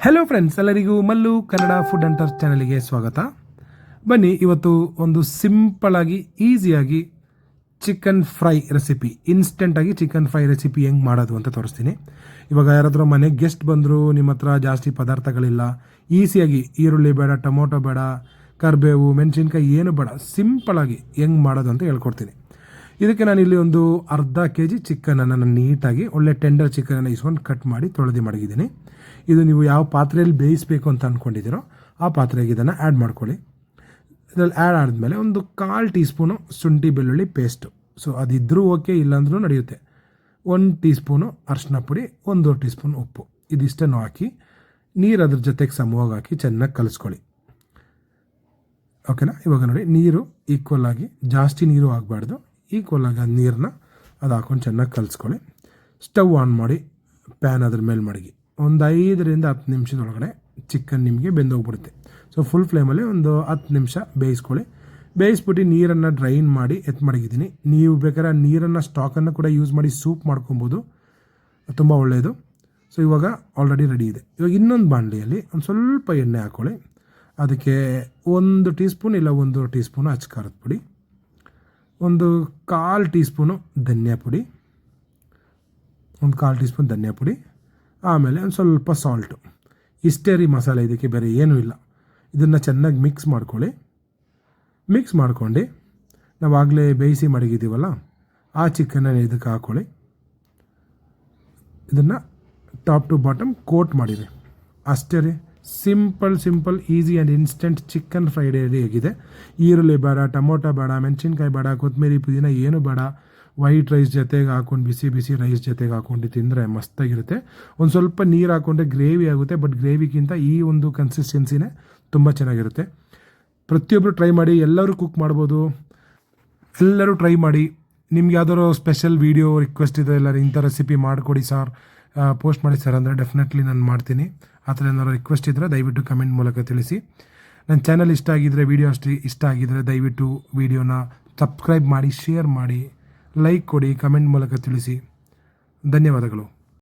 Hello friends, ಎಲ್ಲರಿಗೂ Mallu Kannada food hunter ಚಾನಲಿಗೆ ಸ್ವಾಗತ. ಬನ್ನಿ, ಇವತ್ತು ಒಂದು ಸಿಂಪಲ್ ಆಗಿ ಈಸಿಯಾಗಿ ಚಿಕನ್ ಫ್ರೈ ರೆಸಿಪಿ, ಇನ್ಸ್ಟೆಂಟಾಗಿ ಚಿಕನ್ ಫ್ರೈ ರೆಸಿಪಿ ಹೆಂಗೆ ಮಾಡೋದು ಅಂತ ತೋರಿಸ್ತೀನಿ. ಇವಾಗ ಯಾರಾದರೂ ಮನೆಗೆ ಗೆಸ್ಟ್ ಬಂದರು, ನಿಮ್ಮ ಹತ್ರ ಜಾಸ್ತಿ ಪದಾರ್ಥಗಳಿಲ್ಲ, ಈಸಿಯಾಗಿ ಈರುಳ್ಳಿ ಬೇಡ, ಟೊಮೊಟೊ ಬೇಡ, ಕರಿಬೇವು, ಮೆಣಸಿನ್ಕಾಯಿ ಏನು ಬೇಡ, ಸಿಂಪಲಾಗಿ ಹೆಂಗೆ ಮಾಡೋದು ಅಂತ ಹೇಳ್ಕೊಡ್ತೀನಿ. ಇದಕ್ಕೆ ನಾನಿಲ್ಲಿ ಒಂದು ಅರ್ಧ kg ಚಿಕನನ್ನು ನಾನು ನೀಟಾಗಿ ಒಳ್ಳೆ ಟೆಂಡರ್ ಚಿಕನನ್ನು ಇಸ್ಕೊಂಡು ಕಟ್ ಮಾಡಿ ತೊಳೆದು ಮಡಗಿದ್ದೀನಿ. ಇದು ನೀವು ಯಾವ ಪಾತ್ರೆಯಲ್ಲಿ ಬೇಯಿಸಬೇಕು ಅಂತ ಅಂದ್ಕೊಂಡಿದ್ದೀರೋ ಆ ಪಾತ್ರೆಗೆ ಇದನ್ನು ಆ್ಯಡ್ ಮಾಡ್ಕೊಳ್ಳಿ. ಇದರಲ್ಲಿ ಆ್ಯಡ್ ಆದಮೇಲೆ ಒಂದು 1/4 ಟೀ ಸ್ಪೂನು ಶುಂಠಿ ಬೆಳ್ಳುಳ್ಳಿ ಪೇಸ್ಟು, ಸೊ ಅದಿದ್ದರೂ ಓಕೆ, ಇಲ್ಲಾಂದ್ರೂ ನಡೆಯುತ್ತೆ. 1 ಟೀ ಸ್ಪೂನು ಅರಿಶಿನ ಪುಡಿ, 1 ಟೀ ಸ್ಪೂನ್ ಉಪ್ಪು, ಇದಿಷ್ಟನ್ನು ಹಾಕಿ ನೀರು ಅದ್ರ ಜೊತೆಗೆ ಸಮವಾಗಿ ಹಾಕಿ ಚೆನ್ನಾಗಿ ಕಲಿಸ್ಕೊಳ್ಳಿ. ಓಕೆನಾ? ಇವಾಗ ನೋಡಿ, ನೀರು ಈಕ್ವಲ್ ಆಗಿ, ಜಾಸ್ತಿ ನೀರು ಆಗಬಾರ್ದು, ಈಕ್ವಲ್ ಆಗಿ ನೀರನ್ನ ಅದು ಹಾಕೊಂಡು ಚೆನ್ನಾಗಿ ಕಲಿಸ್ಕೊಳ್ಳಿ. ಸ್ಟವ್ ಆನ್ ಮಾಡಿ ಪ್ಯಾನ್ ಅದ್ರ ಮೇಲೆ ಮಡಗಿ ಒಂದು 5 ರಿಂದ 10 ನಿಮಿಷದೊಳಗಡೆ ಚಿಕನ್ ನಿಮಗೆ ಬೆಂದೋಗ್ಬಿಡುತ್ತೆ. ಸೊ ಫುಲ್ ಫ್ಲೇಮಲ್ಲಿ ಒಂದು 10 ನಿಮಿಷ ಬೇಯಿಸ್ಕೊಳ್ಳಿ. ಬೇಯಿಸ್ಬಿಟ್ಟು ನೀರನ್ನು ಡ್ರೈನ್ ಮಾಡಿ ಮಡಗಿದ್ದೀನಿ. ನೀವು ಬೇಕಾದ್ರೆ ನೀರನ್ನು ಸ್ಟಾಕನ್ನು ಕೂಡ ಯೂಸ್ ಮಾಡಿ ಸೂಪ್ ಮಾಡ್ಕೊಬೋದು, ತುಂಬ ಒಳ್ಳೆಯದು. ಸೊ ಇವಾಗ ಆಲ್ರೆಡಿ ರೆಡಿ ಇದೆ. ಇವಾಗ ಇನ್ನೊಂದು ಬಾಣಲಿಯಲ್ಲಿ ಒಂದು ಸ್ವಲ್ಪ ಎಣ್ಣೆ ಹಾಕ್ಕೊಳ್ಳಿ. ಅದಕ್ಕೆ 1 ಟೀ ಸ್ಪೂನ್ ಇಲ್ಲ 1 ಟೀ ಸ್ಪೂನು ಅಚ್ಚಕಾರದ ಪುಡಿ, ಒಂದು 1/4 ಟೀ ಸ್ಪೂನು ಧನಿಯಾ ಪುಡಿ, ಒಂದು 1/4 ಟೀ ಸ್ಪೂನ್ ಧನಿಯಾ ಪುಡಿ, ಆಮೇಲೆ ಒಂದು ಸ್ವಲ್ಪ ಸಾಲ್ಟು. ಇಷ್ಟೇ ರೀ ಮಸಾಲೆ, ಇದಕ್ಕೆ ಬೇರೆ ಏನೂ ಇಲ್ಲ. ಇದನ್ನು ಚೆನ್ನಾಗಿ ಮಿಕ್ಸ್ ಮಾಡ್ಕೊಳ್ಳಿ. ಮಿಕ್ಸ್ ಮಾಡ್ಕೊಂಡು ನಾವಾಗಲೇ ಬೇಯಿಸಿ ಮಡಗಿದ್ದೀವಲ್ಲ ಆ ಚಿಕನ್ನ ಇದಕ್ಕೆ ಹಾಕ್ಕೊಳ್ಳಿ. ಇದನ್ನು ಟಾಪ್ ಟು ಬಾಟಮ್ ಕೋಟ್ ಮಾಡಿರಿ. ಅಷ್ಟೇ ರೀ, simple easy and instant chicken fry ready ಆಗಿದೆ. ಈರುಳ್ಳಿ ಬೇಡ, ಟೊಮೊಟೊ ಬೇಡ, ಮೆಣಸಿನ್ಕಾಯಿ ಬೇಡ, ಕೊತ್ತಂಬರಿ, ಪುದೀನ ಏನು ಬೇಡ. ವೈಟ್ ರೈಸ್ ಜೊತೆಗೆ ಹಾಕೊಂಡು ಬಿಸಿ ರೈಸ್ ಜೊತೆಗೆ ಹಾಕೊಂಡು ತಿಂದರೆ ಮಸ್ತಾಗಿರುತ್ತೆ. ಒಂದು ಸ್ವಲ್ಪ ನೀರು ಹಾಕ್ಕೊಂಡ್ರೆ ಗ್ರೇವಿ ಆಗುತ್ತೆ, ಬಟ್ ಗ್ರೇವಿಗಿಂತ ಈ ಒಂದು ಕನ್ಸಿಸ್ಟೆನ್ಸಿನೇ ತುಂಬ ಚೆನ್ನಾಗಿರುತ್ತೆ. ಪ್ರತಿಯೊಬ್ಬರು ಟ್ರೈ ಮಾಡಿ, ಎಲ್ಲರೂ ಕುಕ್ ಮಾಡ್ಬೋದು, ಎಲ್ಲರೂ ಟ್ರೈ ಮಾಡಿ. ನಿಮ್ಗೆ ಯಾವ್ದಾದ್ರು ಸ್ಪೆಷಲ್ ವೀಡಿಯೋ ರಿಕ್ವೆಸ್ಟ್ ಇದೆ, ಎಲ್ಲರೂ ಇಂಥ ರೆಸಿಪಿ ಮಾಡಿಕೊಡಿ ಸರ್, ಪೋಸ್ಟ್ ಮಾಡಿ ಸರ್ ಅಂದರೆ ಡೆಫಿನೆಟ್ಲಿ ನಾನು ಮಾಡ್ತೀನಿ. ಆ ಥರ ಏನಾದ್ರು ರಿಕ್ವೆಸ್ಟ್ ಇದ್ದರೆ ದಯವಿಟ್ಟು ಕಮೆಂಟ್ ಮೂಲಕ ತಿಳಿಸಿ. ನನ್ನ ಚಾನಲ್ ಇಷ್ಟ ಆಗಿದ್ದರೆ, ವೀಡಿಯೋ ಇಷ್ಟ ಆಗಿದ್ದರೆ ದಯವಿಟ್ಟು ವೀಡಿಯೋನ ಸಬ್ಸ್ಕ್ರೈಬ್ ಮಾಡಿ, ಶೇರ್ ಮಾಡಿ, ಲೈಕ್ ಕೊಡಿ, ಕಮೆಂಟ್ ಮೂಲಕ ತಿಳಿಸಿ. ಧನ್ಯವಾದಗಳು.